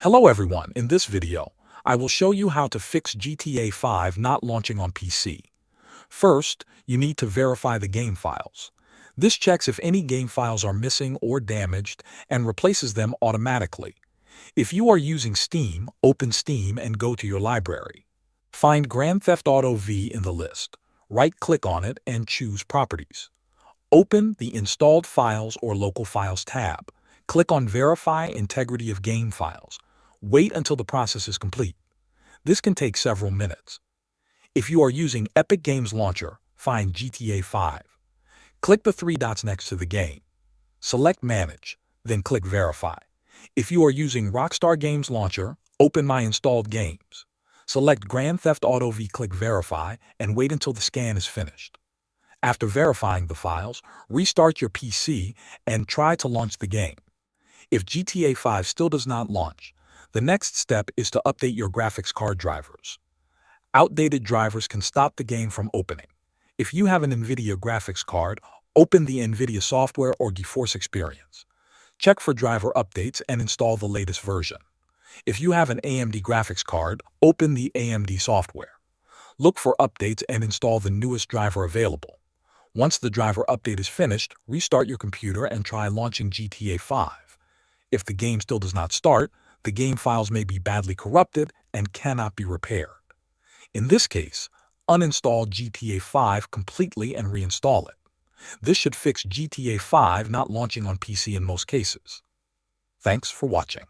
Hello everyone, in this video, I will show you how to fix GTA 5 not launching on PC. First, you need to verify the game files. This checks if any game files are missing or damaged and replaces them automatically. If you are using Steam, open Steam and go to your library. Find Grand Theft Auto V in the list. Right-click on it and choose Properties. Open the Installed Files or Local Files tab. Click on Verify Integrity of Game Files. Wait until the process is complete. This can take several minutes. If you are using Epic Games Launcher, find GTA 5. Click the three dots next to the game. Select Manage, then click Verify. If you are using Rockstar Games Launcher, open My Installed Games. Select Grand Theft Auto V, click Verify, and wait until the scan is finished. After verifying the files, restart your PC and try to launch the game. If GTA 5 still does not launch, the next step is to update your graphics card drivers. Outdated drivers can stop the game from opening. If you have an NVIDIA graphics card, open the NVIDIA software or GeForce Experience. Check for driver updates and install the latest version. If you have an AMD graphics card, open the AMD software. Look for updates and install the newest driver available. Once the driver update is finished, restart your computer and try launching GTA 5. If the game still does not start, the game files may be badly corrupted and cannot be repaired. In this case, uninstall GTA 5 completely and reinstall it. This should fix GTA 5 not launching on PC in most cases. Thanks for watching.